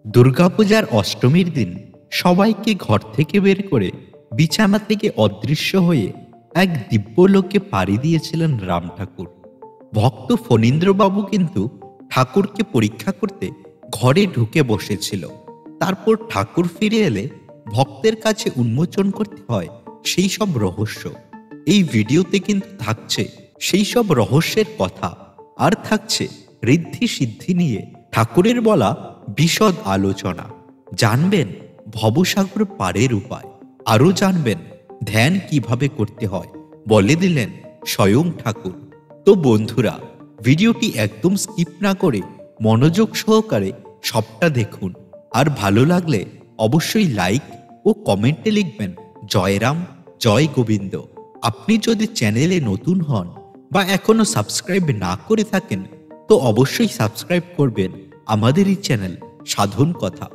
দুর্গাপূজার অষ্টমীর দিন সবাইকে ঘর থেকে বের করে বিছানা থেকে অদৃশ্য হয়ে এক দিব্যলোকে পাড়ি দিয়েছিলেন রাম ঠাকুর। ভক্ত ফণীন্দ্রবাবু কিন্তু ঠাকুরকে পরীক্ষা করতে ঘরে ঢুকে বসেছিল। তারপর ঠাকুর ফিরে এলে ভক্তের কাছে উন্মোচন করতে হয় সেই সব রহস্য। এই ভিডিওতে কিন্তু থাকছে সেই সব রহস্যের কথা, আর থাকছে ঋদ্ধি সিদ্ধি নিয়ে ঠাকুরের বলা বিশদ আলোচনা। জানবেন ভবসাগর পারের উপায়, আরও জানবেন ধ্যান কিভাবে করতে হয়, বলে দিলেন স্বয়ং ঠাকুর। তো বন্ধুরা, ভিডিওটি একদম স্কিপ না করে মনোযোগ সহকারে সবটা দেখুন। আর ভালো লাগলে অবশ্যই লাইক ও কমেন্টে লিখবেন জয় রাম, জয় গোবিন্দ। আপনি যদি চ্যানেলে নতুন হন বা এখনো সাবস্ক্রাইব না করে থাকেন তো অবশ্যই সাবস্ক্রাইব করবেন আমাদের এই চ্যানেল সাধন কথা।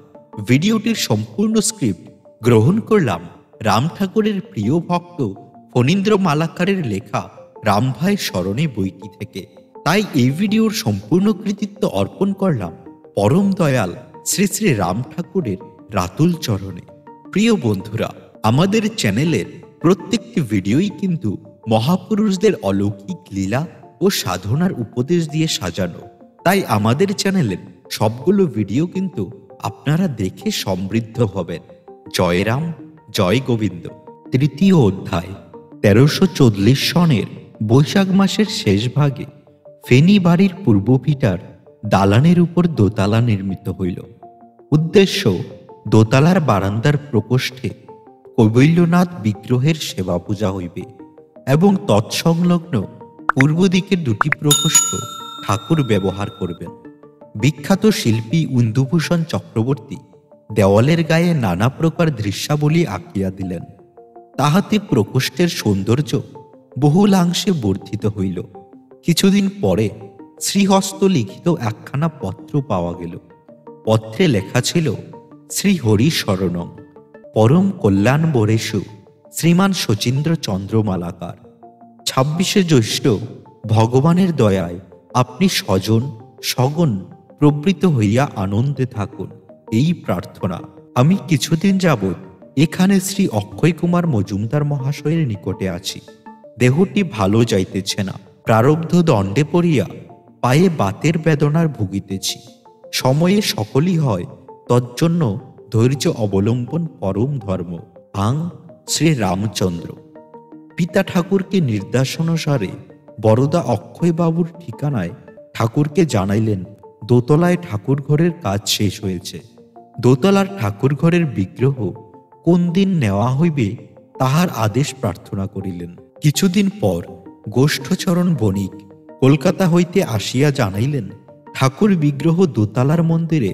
ভিডিওটির সম্পূর্ণ স্ক্রিপ্ট গ্রহণ করলাম রাম ঠাকুরের প্রিয় ভক্ত ফণীন্দ্র মালাকারের লেখা রামভাই স্মরণে বইটি থেকে। তাই এই ভিডিওর সম্পূর্ণ কৃতিত্ব অর্পণ করলাম পরম দয়াল শ্রী শ্রী রাম ঠাকুরের রাতুল চরণে। প্রিয় বন্ধুরা, আমাদের চ্যানেলের প্রত্যেকটি ভিডিওই কিন্তু মহাপুরুষদের অলৌকিক লীলা ও সাধনার উপদেশ দিয়ে সাজানো। তাই আমাদের চ্যানেলের সবগুলো ভিডিও কিন্তু আপনারা দেখে সমৃদ্ধ হবেন। জয় রাম, জয় গোবিন্দ। তৃতীয় অধ্যায়। ১৩৪০ সনের বৈশাখ মাসের শেষ ভাগে ফেনী বাড়ির পূর্ব ভিটার দালানের উপর দোতলা নির্মিত হইল। উদ্দেশ্য দোতলার বারান্দার প্রকোষ্ঠে কৈবল্যনাথ বিগ্রহের সেবা পূজা হইবে এবং তৎসংলগ্ন পূর্ব দিকের দুটি প্রকোষ্ঠ ঠাকুর ব্যবহার করবেন। বিখ্যাত শিল্পী ইন্দুভূষণ চক্রবর্তী দেওয়ালের গায়ে নানা প্রকার দৃশ্যাবলী আঁকিয়া দিলেন। তাহাতে প্রকোষ্ঠের সৌন্দর্য বহুলাংশে বর্ধিত হইল। কিছুদিন পরে শ্রীহস্ত লিখিত একখানা পত্র পাওয়া গেল। পত্রে লেখা ছিল, শ্রী হরি শরণং পরম কল্যাণ বরেষু শ্রীমান শচীন্দ্র চন্দ্র মালাকার। ২৬শে জ্যৈষ্ঠ ভগবানের দয়ায় আপনি স্বজন সগণ প্রবৃত হইয়া আনন্দে থাকুন, এই প্রার্থনা। আমি কিছুদিন যাবৎ এখানে শ্রী অক্ষয় কুমার মজুমদার মহাশয়ের নিকটে আছি। দেহটি ভালো যাইতেছে না। প্রারব্ধ দণ্ডে পড়িয়া পায়ে বাতের বেদনার ভুগিতেছি। সময়ে সকলই হয়, তজ্জন্য ধৈর্য অবলম্বন পরম ধর্ম। আং শ্রী রামচন্দ্র। পিতা ঠাকুরকে নির্দেশানুসারে বরদা অক্ষয়বাবুর ঠিকানায় ঠাকুরকে জানাইলেন দোতলায় ঠাকুর ঘরের কাজ শেষ হয়েছে। দোতলার ঠাকুর ঘরের বিগ্রহ কোন দিন নেওয়া হইবে তাহার আদেশ প্রার্থনা করিলেন। কিছুদিন পর গোষ্ঠচরণ বণিক কলকাতা হইতে আসিয়া জানাইলেন ঠাকুর বিগ্রহ দোতলার মন্দিরে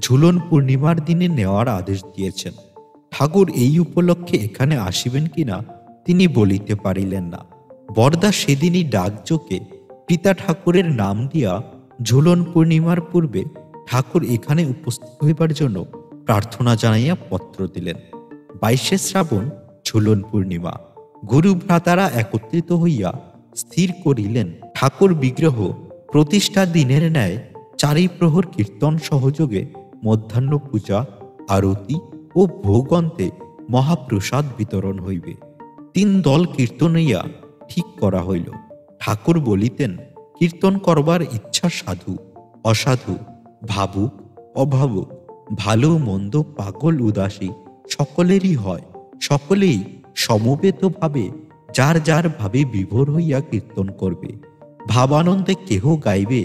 ঝুলন পূর্ণিমার দিনে নেওয়ার আদেশ দিয়েছেন। ঠাকুর এই উপলক্ষে এখানে আসিবেন কিনা তিনি বলিতে পারিলেন না। বরদা সেদিনই ডাকযোগে পিতা ঠাকুরের নাম দিয়া ঝুলন পূর্ণিমার পূর্বে ঠাকুর এখানে উপস্থিত হইবার জন্য প্রার্থনা জানাইয়া পত্র দিলেন। ২২শে শ্রাবণ ঝুলন পূর্ণিমা। গুরু ভ্রাতারা একত্রিত হইয়া স্থির করিলেন ঠাকুর বিগ্রহ প্রতিষ্ঠা দিনের ন্যায় ৪ প্রহর কীর্তন সহযোগে মধ্যাহ্ন পূজা, আরতি ও ভোগন্তে মহাপ্রসাদ বিতরণ হইবে। ৩ দল কীর্তনইয়া ঠিক করা হইল। ঠাকুর বলিতেন, কীর্তন করবার ইচ্ছা সাধু অসাধু, ভাবুক অভাবুক, ভালো মন্দ, পাগল উদাসী সকলেরই হয়। সকলেই সমবেতভাবে যার যার ভাবে বিভোর হইয়া কীর্তন করবে। ভাবানন্দে কেহ গাইবে,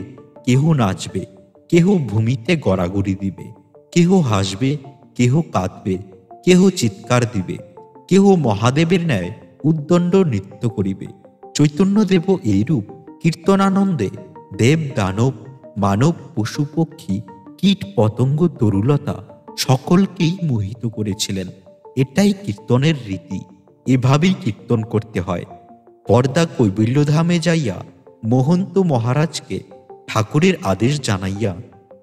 কেহ নাচবে, কেহ ভূমিতে গড়াগড়ি দিবে, কেহ হাসবে, কেহ কাঁদবে, কেহ চিৎকার দিবে, কেহ মহাদেবের ন্যায় উদ্দণ্ড নৃত্য করিবে। চৈতন্যদেব এইরূপ কীর্তনানন্দে দেব দানব মানব পশু পক্ষী কীট পতঙ্গ তরুলতা সকলকেই মোহিত করেছিলেন। এটাই কীর্তনের রীতি, এভাবেই কীর্তন করতে হয়। বরদা কৈবল্যধামে যাইয়া মহন্ত মহারাজকে ঠাকুরের আদেশ জানাইয়া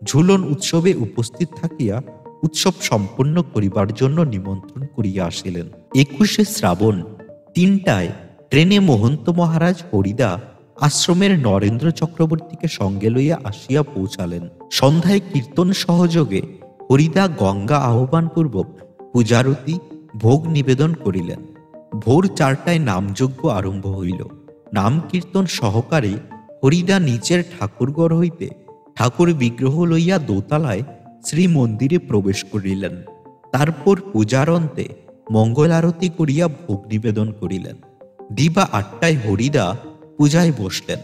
ঝুলন উৎসবে উপস্থিত থাকিয়া উৎসব সম্পন্ন করিবার জন্য নিমন্ত্রণ করিয়া আসিলেন। ২১শে শ্রাবণ ৩টায় ট্রেনে মহন্ত মহারাজ হরিদা আশ্রমের নরেন্দ্র চক্রবর্তীকে সঙ্গে লইয়া আসিয়া পৌঁছালেন। সন্ধ্যায় কীর্তন সহযোগে হরিদা গঙ্গা আহ্বানপূর্বক পূজারতি ভোগ নিবেদন করিলেন। ভোর 4টায় নামযজ্ঞ আরম্ভ হইল। নাম কীর্তন সহকারে হরিদা নিচের ঠাকুরঘর হইতে ঠাকুর বিগ্রহ লইয়া দোতলায় শ্রীমন্দিরে প্রবেশ করিলেন। তারপর পূজার অন্তে মঙ্গল আরতি করিয়া ভোগ নিবেদন করিলেন। দিবা 8টায় হরিদা পূজায় বসলেন।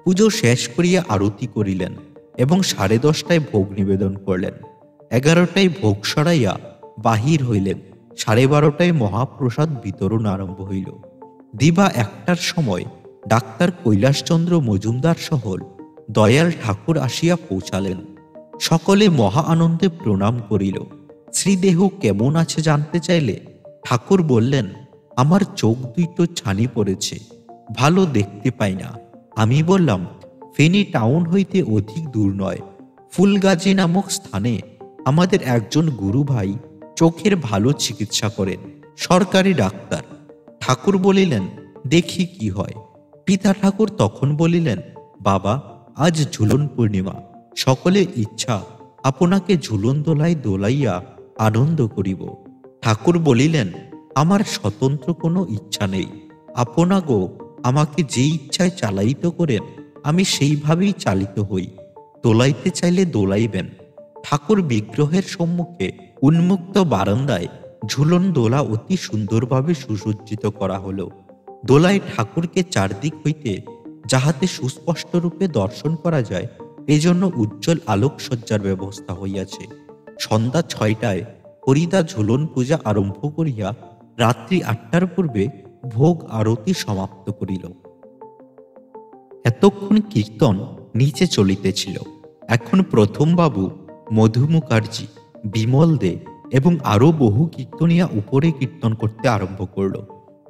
পুজো শেষ করিয়া আরতি করিলেন এবং 10:30টায় ভোগ নিবেদন করলেন। 11টায় ভোগ সরাইয়া বাহির হইলেন। 12:30টায় মহাপ্রসাদ বিতরণ আরম্ভ হইল। দিবা 1টার সময় ডাক্তার কৈলাসচন্দ্র মজুমদার সহ দয়াল ঠাকুর আসিয়া পৌঁছালেন। সকলে মহা আনন্দে প্রণাম করিল। শ্রীদেহ কেমন আছে জানতে চাইলে ঠাকুর বললেন, আমার চোখ দুটো ছানি পড়েছে, ভালো দেখতে পাই না। আমি বললাম, ফেনী টাউন হইতে অধিক দূর নয়, ফুলগাজী নামক স্থানে আমাদের একজন গুরু ভাই চোখের ভালো চিকিৎসা করেন, সরকারি ডাক্তার। ঠাকুর বলিলেন, দেখি কি হয়। পিতা ঠাকুর তখন বলিলেন, বাবা, আজ ঝুলন পূর্ণিমা, সকলের ইচ্ছা আপনাকে ঝুলন দোলায় দোলাইয়া আনন্দ করিব। ঠাকুর বলিলেন, আমার স্বতন্ত্র কোনো ইচ্ছা নেই, আপনাগো আমাকে যে ইচ্ছায় চালাইত করেন আমি সেইভাবেই চালিত হই। দোলাইতে চাইলে দোলাইবেন। ঠাকুর বিগ্রহের সম্মুখে উন্মুক্ত বারান্দায় ঝুলন দোলা অতি সুন্দরভাবে সুসজ্জিত করা হলো। দোলায় ঠাকুরকে চারদিক হইতে যাহাতে সুস্পষ্ট রূপে দর্শন করা যায়, এজন্য উজ্জ্বল আলোকসজ্জার ব্যবস্থা হইয়াছে। সন্ধ্যা 6টায় হরিদা ঝুলন পূজা আরম্ভ করিয়া রাত্রি 8টার পূর্বে ভোগ আরতি সমাপ্ত করিল। এতক্ষণ কীর্তন নিচে চলিতেছিল। এখন প্রথম বাবু, মধু মুখার্জি, বিমল দে এবং আরো বহু কীর্তনিয়া উপরে কীর্তন করতে আরম্ভ করল।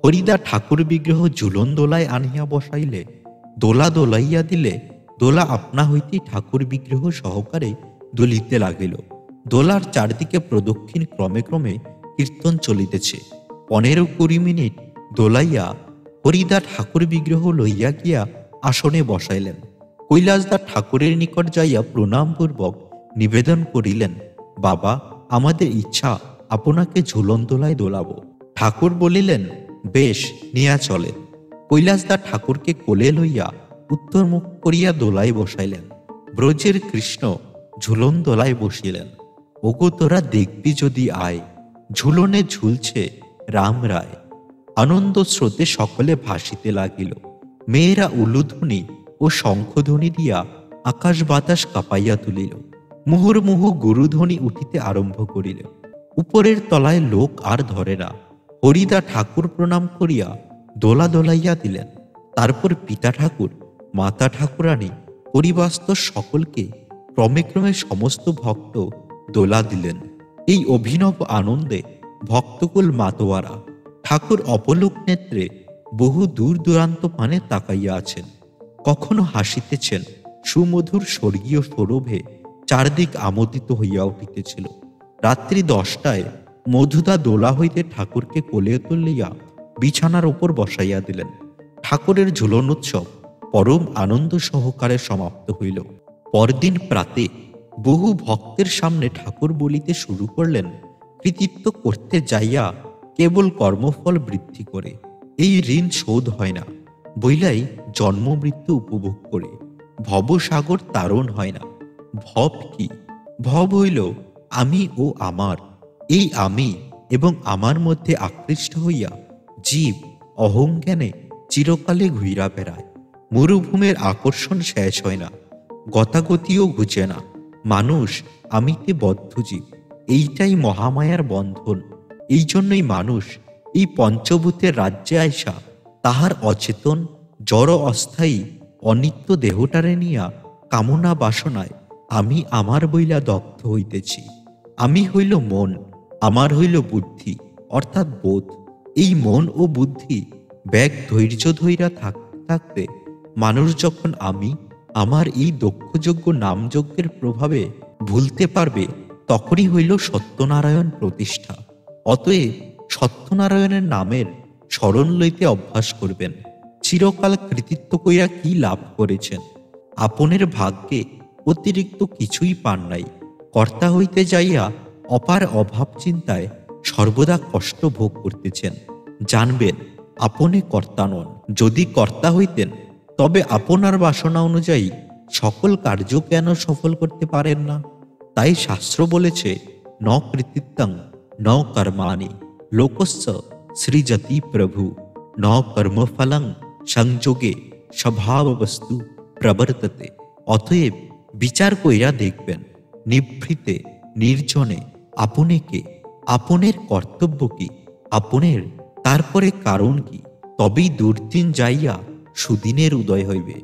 হরিদা ঠাকুর বিগ্রহ ঝুলন দোলায় আনিয়া বসাইলে, দোলা দোলাইয়া দিলে দোলা আপনা হইতেই ঠাকুর বিগ্রহ সহকারে দুলিতে লাগিল। দোলার চারদিকে প্রদক্ষিণ ক্রমে ক্রমে কীর্তন চলিতেছে। 15-20 মিনিট দোলাইয়া হরিদা ঠাকুর বিগ্রহ লইয়া গিয়া আসনে বসাইলেন। কৈলাসদা ঠাকুরের নিকট যাইয়া প্রণামপূর্বক নিবেদন করিলেন, বাবা, আমাদের ইচ্ছা আপনাকে ঝুলন দোলায় দোলাবো। ঠাকুর বলিলেন, বেশ, নিয়া চলে। কৈলাসদা ঠাকুরকে কোলে লইয়া উত্তরমুখ করিয়া দোলায় বসাইলেন। ব্রজের কৃষ্ণ ঝুলন দোলায় বসিলেন। ওগো, তোরা দেখবি যদি আয়, ঝুলনে ঝুলছে রাম রায়। আনন্দ স্রোতে সকলে ভাসিতে লাগিল। মেয়েরা উলুধ্বনি ও শঙ্খধ্বনি দিয়া আকাশ বাতাস কাঁপাইয়া তুলিল। মুহুর্মুহু গুরুধ্বনি উঠিতে আরম্ভ করিল। উপরের তলায় লোক আর ধরে না। হরিদা ঠাকুর প্রণাম করিয়া দোলা দোলাইয়া দিলেন। তারপর পিতা ঠাকুর, মাতা ঠাকুরানী, পরিবাস্ত সকলকে ক্রমে ক্রমে সমস্ত ভক্ত দোলা দিলেন। এই অভিনব আনন্দে ভক্তকুল মাতোয়ারা। ঠাকুর অপলোক নেত্রে বহু দূর দূরান্ত পানে তাকাইয়া আছেন, কখনো হাসিতেছেন। সুমধুর স্বর্গীয় সৌরভে চারদিক আমোদিত হইয়া উঠিতেছিল। রাত্রি 10টায় মধুদা দোলা হইতে ঠাকুরকে কোলে তুলিয়া বিছানার উপর বসাইয়া দিলেন। ঠাকুরের ঝুলন উৎসব পরম আনন্দ সহকারে সমাপ্ত হইল। পরদিন প্রাতে বহু ভক্তের সামনে ঠাকুর বলিতে শুরু করলেন, কৃতিত্ব করতে যাইয়া কেবল কর্মফল বৃদ্ধি করে এই ঋণ শোধ হয় না, বইলাই জন্ম মৃত্যু উপভোগ করে ভবসাগর তারণ হয় না। ভব কি? ভব হইল আমি ও আমার। এই আমি এবং আমার মধ্যে আকৃষ্ট হইয়া জীব অহংজ্ঞানে চিরকালে ঘুইরা বেড়ায়। মরুভূমির আকর্ষণ শেষ হয় না, গতাগতিও ঘুচে না। মানুষ আমিতে বদ্ধ জীব, এইটাই মহামায়ার বন্ধন। এই জন্যই মানুষ এই পঞ্চভূতের রাজ্যে আইসা তাহার অচেতন জড় অস্থায়ী অনিত্য দেহটারে নিয়া কামনা বাসনায় আমি আমার বইলা দগ্ধ হইতেছি। আমি হইল মন, আমার হইল বুদ্ধি অর্থাৎ বোধ। এই মন ও বুদ্ধি ব্যাগ ধৈর্য ধৈরা থাকতে থাকতে মানুষ যখন আমি আমার এই দক্ষযজ্ঞ নামযজ্ঞের প্রভাবে ভুলতে পারবে, তখনই হইল সত্যনারায়ণ প্রতিষ্ঠা। অতএব সত্যনারায়ণের নামের স্মরণ লইতে অভ্যাস করবেন। চিরকাল কৃতিত্ব কইরা কি লাভ করেছেন? আপনের ভাগ্যে অতিরিক্ত কিছুই পান নাই। কর্তা হইতে যাইয়া অপার অভাব চিন্তায় সর্বদা কষ্ট ভোগ করতেছেন। জানবেন আপনি কর্তা নন। যদি কর্তা হইতেন তবে আপনার বাসনা অনুযায়ী সকল কার্য কেন সফল করতে পারেন না? তাই শাস্ত্র বলেছে, ন কৃতিত্বং ন কর্মাণি লোকস্য সৃজতি প্রভু ন কর্মফলং সংযোগে স্বভাববস্তু প্রবর্ততে। অতএব বিচার কইরা দেখবেন নিভৃতে নির্জনে আপনি কে, আপনের কর্তব্য কি, আপনের তারপরে কারণ কি, তবেই দুর্দিন যাইয়া সুদিনের উদয় হইবে।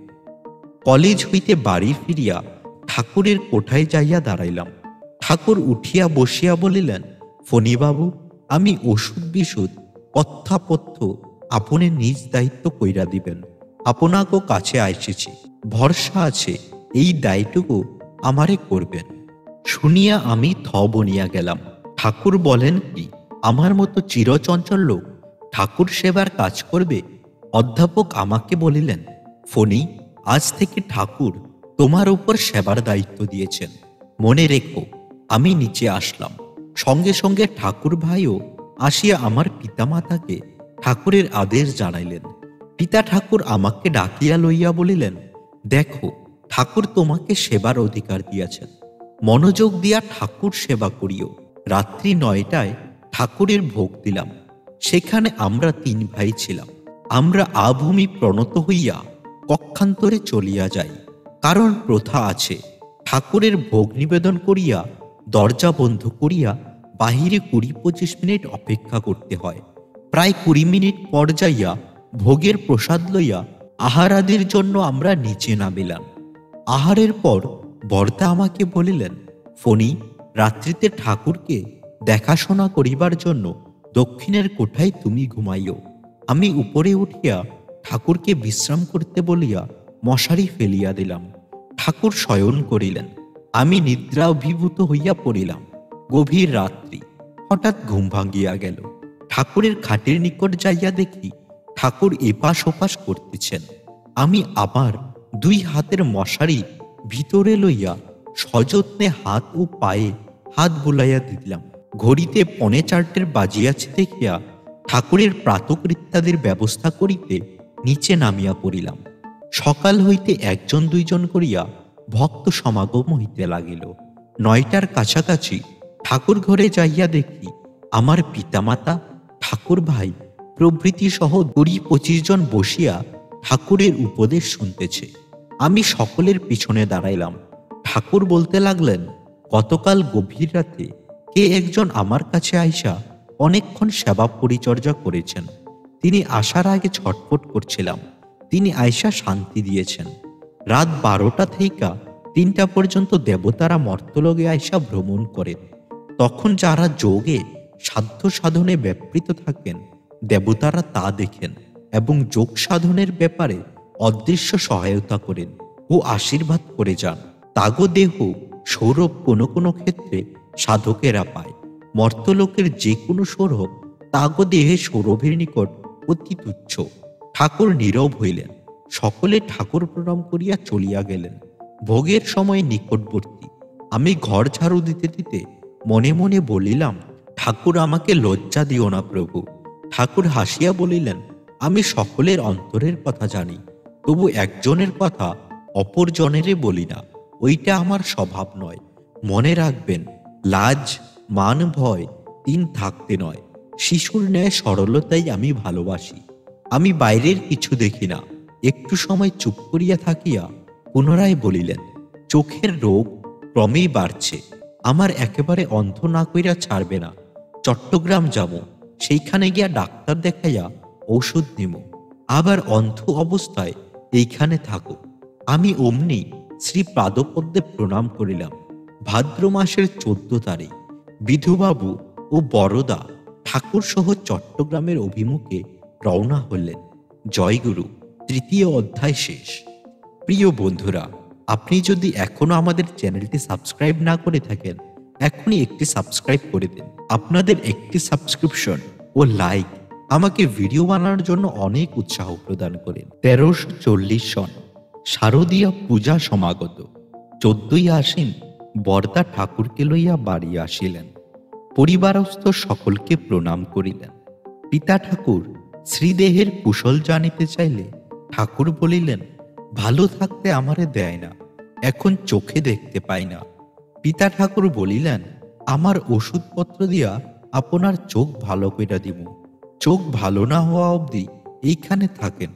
কলেজ হইতে বাড়ি ফিরিয়া ঠাকুরের কোঠায় যাইয়া দাঁড়াইলাম। ঠাকুর উঠিয়া বসিয়া বলিলেন, ফণিবাবু, আমি ওষুধ বিশুধ পথ্যাপথ্য আপনি নিজ দায়িত্ব কইরা দিবেন। আপনাকে কাছে আইসেছি, ভরসা আছে এই দায়টুকু আমারে করবেন। শুনিয়া আমি থ বনিয়া গেলাম। ঠাকুর বলেন কি, আমার মতো চিরচঞ্চল লোক ঠাকুর সেবার কাজ করবে? অধ্যাপক আমাকে বলিলেন, ফণি, আজ থেকে ঠাকুর তোমার উপর সেবার দায়িত্ব দিয়েছেন, মনে রেখো। আমি নিচে আসলাম। সঙ্গে সঙ্গে ঠাকুর ভাইও আসিয়া আমার পিতামাতাকে ঠাকুরের আদেশ জানাইলেন। পিতা ঠাকুর আমাকে ডাকিয়া লইয়া বলিলেন, দেখো, ঠাকুর তোমাকে সেবার অধিকার দিয়াছেন, মনোযোগ দিয়া ঠাকুর সেবা করিও। রাত্রি 9টায় ঠাকুরের ভোগ দিলাম। সেখানে আমরা 3 ভাই ছিলাম। আমরা আভূমি প্রণত হইয়া কক্ষান্তরে চলিয়া যাই, কারণ প্রথা আছে ঠাকুরের ভোগ নিবেদন করিয়া দরজা বন্ধ করিয়া বাহিরে 20-25 মিনিট অপেক্ষা করতে হয়। প্রায় 20 মিনিট পর যাইয়া ভোগের প্রসাদ লইয়া আহারাদির জন্য আমরা নিচে নামিলাম। আহারের পর বর্দা আমাকে বলিলেন, ফণি, রাত্রিতে ঠাকুরকে দেখাশোনা করিবার জন্য দক্ষিণের কোঠায় তুমি ঘুমাইও। আমি উপরে উঠিয়া ঠাকুরকে বিশ্রাম করতে বলিয়া মশারি ফেলিয়া দিলাম। ঠাকুর শয়ন করিলেন। আমি নিদ্রা অভিভূত হইয়া পড়িলাম। গভীর রাত্রি, হঠাৎ ঘুম ভাঙ্গিয়া গেল। ঠাকুরের খাটের নিকট যাইয়া দেখি ঠাকুর এপাশ ওপাশ করতেছেন। আমি আবার 2 হাতের মশারি ভিতরে লইয়া সযত্নে হাত ও পায়ে হাত বুলাইয়া দিলাম। ঘড়িতে 3:45 বাজিয়াছে দেখিয়া ঠাকুরের প্রাতকৃত্যাদির ব্যবস্থা করিতে নিচে নামিয়া পড়িলাম। সকাল হইতে 1-2 করিয়া ভক্ত সমাগম হইতে লাগিল। 9টার কাছাকাছি ঠাকুর ঘরে যাইয়া দেখি আমার পিতামাতা, ঠাকুর ভাই প্রভৃতি সহ 20-25 জন বসিয়া ঠাকুরের উপদেশ শুনতেছে। আমি সকলের পিছনে দাঁড়াইলাম। ঠাকুর বলতে লাগলেন, গতকাল গভীর রাতে কে একজন আমার কাছে আইসা অনেকক্ষণ সেবা পরিচর্যা করেছেন। তিনি আসার আগে ছটফট করছিলাম। তিনি আইসা শান্তি দিয়েছেন। রাত 12টা থেকে 3টা পর্যন্ত দেবতারা মর্তলোকে আইসা ভ্রমণ করেন। তখন যারা যোগে সাধ্য সাধনে ব্যাপৃত থাকেন, দেবতারা তা দেখেন এবং যোগ সাধনের ব্যাপারে অদৃশ্য সহায়তা করেন ও আশীর্বাদ করে যান। তাগো দেহ সৌরভ কোনো কোনো ক্ষেত্রে সাধকেরা পায়। মর্তলোকের যে কোনো সৌরভ তাগো দেহে সৌরভের নিকট অতি তুচ্ছ। ঠাকুর নীরব হইলেন। সকলে ঠাকুর প্রণাম করিয়া চলিয়া গেলেন। ভোগের সময় নিকটবর্তী। আমি ঘর ঝাড়ু দিতে দিতে মনে মনে বলিলাম, ঠাকুর আমাকে লজ্জা দিও না প্রভু। ঠাকুর হাসিয়া বলিলেন, আমি সকলের অন্তরের কথা জানি, তবু একজনের কথা অপরজনেরে বলি না। ওইটা আমার স্বভাব নয়। মনে রাখবেন, লাজ, মান, ভয় 3 থাকতে নয়। শিশুর ন্যায় সরলতাই আমি ভালোবাসি। আমি বাইরের কিছু দেখি না। একটু সময় চুপ করিয়া থাকিয়া পুনরায় বলিলেন, চোখের রোগ ক্রমেই বাড়ছে। আমার একেবারে অন্ধ না কইরা ছাড়বে না। চট্টগ্রাম যাব, সেইখানে গিয়া ডাক্তার দেখাইয়া ঔষধ নিব। আবার অন্ধ অবস্থায় এইখানে থাকো। আমি অমনি শ্রী পাদপদ্মে প্রণাম করিলাম। ভাদ্র মাসের 14 তারিখ বিধুবাবু ও বরদা ঠাকুর সহ চট্টগ্রামের অভিমুখে রওনা হলেন। জয়গুরু। 3য় অধ্যায় শেষ। প্রিয় বন্ধুরা, আপনি যদি এখনো আমাদের চ্যানেলটি সাবস্ক্রাইব না করে থাকেন, এখনই একটি সাবস্ক্রাইব করে দিন। আপনাদের একটি সাবস্ক্রিপশন ও লাইক আমাকে ভিডিও বানানোর জন্য অনেক উৎসাহ প্রদান করেন। 1340 সন শারদীয় পূজা সমাগত। 14ই আশ্বিন বরদা ঠাকুরকে লইয়া বাড়ি আসিলেন। পরিবারস্থ সকলকে প্রণাম করিলেন। পিতা ঠাকুর শ্রীদেহের কুশল জানিতে চাইলে ঠাকুর বলিলেন, ভালো থাকতে আমারে দেয় না, এখন চোখে দেখতে পাই না। পিতা ঠাকুর বলিলেন, আমার ওষুধপত্র দিয়া আপনার চোখ ভালো কইরা দিব, চোখ ভালো না হওয়া অবধি এইখানে থাকেন।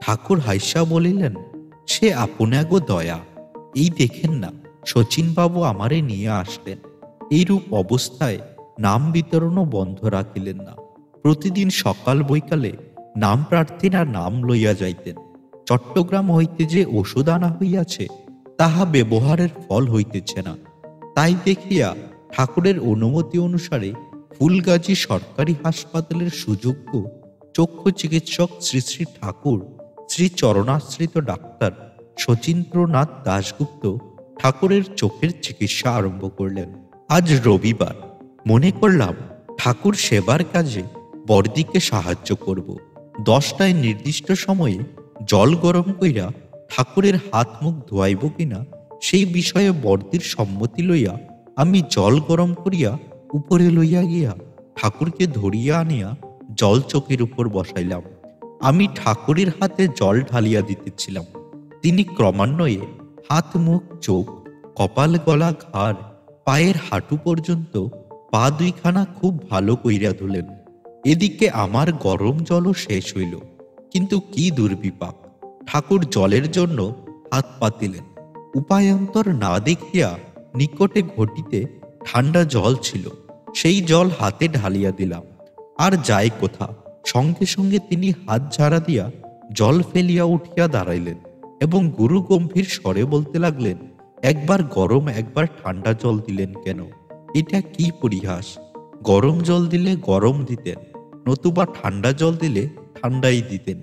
ঠাকুর হাইসা বলিলেন, সে আপনাগো দয়া, এই দেখেন না শচীনবাবু আমারে নিয়ে আসলেন। এইরূপ অবস্থায় নাম বিতরণও বন্ধ রাখিলেন না। প্রতিদিন সকাল বৈকালে নাম প্রার্থীরা নাম লইয়া যাইতেন। চট্টগ্রাম হইতে যে ওষুধ আনা হইয়াছে তাহা ব্যবহারের ফল হইতেছে না, তাই দেখিয়া ঠাকুরের অনুমতি অনুসারে ফুলগাজী সরকারি হাসপাতালের সুযোগ্য চক্ষু চিকিৎসক শ্রী শ্রী ঠাকুর শ্রী চরণাশ্রিত ডাক্তার শচীন্দ্রনাথ দাশগুপ্ত ঠাকুরের চোখের চিকিৎসা আরম্ভ করলেন। আজ রবিবার, মনে করলাম ঠাকুর সেবার কাজে বড়দিকে সাহায্য করব। 10টায় নির্দিষ্ট সময়ে জল গরম কইরা ঠাকুরের হাত মুখ ধোয়াইব কিনা সেই বিষয়ে বড়দির সম্মতি লইয়া আমি জল গরম করিয়া উপরে লইয়া গিয়া ঠাকুরকে ধরিয়া আনিয়া জল চোখের উপর বসাইলাম। আমি ঠাকুরের হাতে জল ঢালিয়া দিতেছিলাম। তিনি ক্রমান্বয়ে হাত মুখ চোখ কপাল গলা ঘাড় পায়ের হাঁটু পর্যন্ত পা দুইখানা খুব ভালো কইরা ধুলেন। এদিকে আমার গরম জলও শেষ হইল, কিন্তু কি দুর্বিপাক, ঠাকুর জলের জন্য হাত পাতিলেন। উপায়ান্তর না দেখিয়া নিকটে ঘটিতে ঠান্ডা জল ছিল, সেই জল হাতে ঢালিয়া দিলাম। আর যায় কোথা, সঙ্গে সঙ্গে তিনি হাত ঝাড়া দিয়া জল ফেলিয়া উঠিয়া দাঁড়াইলেন এবং গুরু গম্ভীর স্বরে বলতে লাগলেন, একবার গরম একবার ঠান্ডা জল দিলেন কেন? এটা কি পরিহাস! গরম জল দিলে গরম দিতেন, নতুবা ঠান্ডা জল দিলে ঠান্ডাই দিতেন।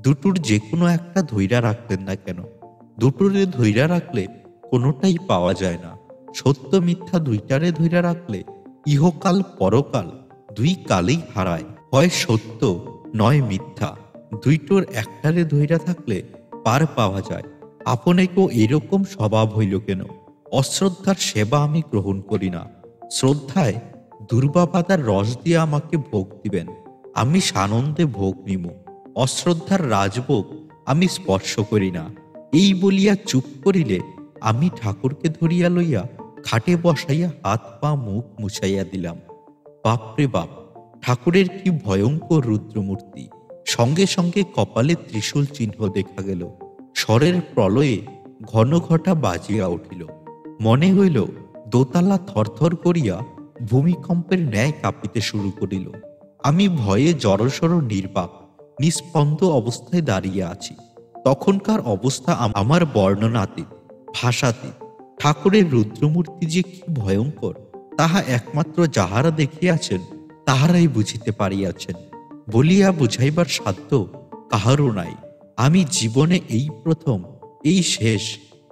দুটোর যে কোনো একটা ধৈর্য রাখতেন না কেন? দুটোরে ধৈর্য রাখলে কোনোটাই পাওয়া যায় না। সত্য মিথ্যা দুইটারে ধৈর্য রাখলে ইহকাল পরকাল দুই কালেই হারায়। হয় সত্য নয় মিথ্যা, দুইটোর একটারে ধৈর্য থাকলে পার পাওয়া যায়। আপনাকেও এরকম স্বভাব হইল কেন? অশ্রদ্ধার সেবা আমি গ্রহণ করি না। শ্রদ্ধায় দুর্বাপাতার রস দিয়ে আমাকে ভোগ দিবেন, আমি সানন্দে ভোগ নিব। অশ্রদ্ধার রাজভোগ আমি স্পর্শ করি না। এই বলিয়া চুপ করিলে আমি ঠাকুরকে ধরিয়া লইয়া খাটে বসাইয়া হাত পা মুখ মুছাইয়া দিলাম। বাপরে বাপ, ঠাকুরের কি ভয়ঙ্কর রুদ্রমূর্তি! সঙ্গে সঙ্গে কপালে ত্রিশূল চিহ্ন দেখা গেল। স্বরের প্রলয়ে ঘন ঘটা বাজিয়া উঠিল। মনে হইল দোতলা থরথর করিয়া ভূমিকম্পের ন্যায় কাঁপিতে শুরু করিল। আমি ভয়ে জড়সড় নির্বাক নিস্পন্দ অবস্থায় দাঁড়িয়ে আছি। তখনকার অবস্থা আমার বর্ণনাতীত, ভাষাতীত। ঠাকুরের রুদ্রমূর্তি যে কি ভয়ঙ্কর তাহা একমাত্র যাহারা দেখিয়াছেন তাহারাই বুঝিতে পারিয়াছেন। বলিয়া বুঝাইবার সাধ্য কাহারও নাই। আমি জীবনে এই প্রথম, এই শেষ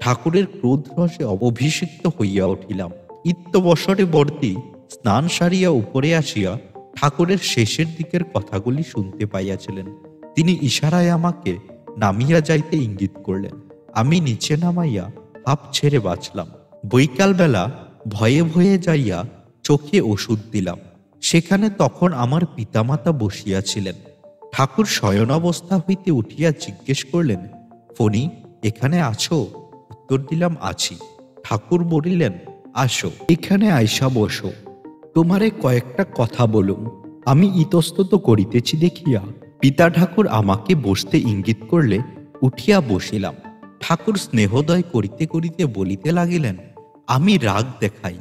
ঠাকুরের ক্রোধ রসে অভিষিক্ত হইয়া উঠিলাম। ইত্যবসরে বর্তি স্নান সারিয়া উপরে আসিয়া ঠাকুরের শেষের দিকের কথাগুলি শুনতে পাইয়াছিলেন। তিনি ইশারায় আমাকে নামিয়া যাইতে ইঙ্গিত করলেন। আমি নিচে নামাইয়া হাঁপ ছেড়ে বাঁচলাম। বৈকালবেলা ভয়ে ভয়ে যাইয়া চোখে ওষুধ দিলাম। সেখানে তখন আমার পিতামাতা বসিয়াছিলেন। ঠাকুর শয়নাবস্থা হইতে উঠিয়া জিজ্ঞেস করলেন, ফণি, এখানে আছো? উত্তর দিলাম, আছি। ঠাকুর বলিলেন, আসো, এখানে আইসা বসো, তোমারে কয়েকটা কথা বলুম। আমি ইতস্তত করিতেছি দেখিয়া পিতা ঠাকুর আমাকে বসতে ইঙ্গিত করলে উঠিয়া বসিলাম। ঠাকুর স্নেহোদয় করিতে করিতে বলিতে লাগিলেন, আমি রাগ দেখাই,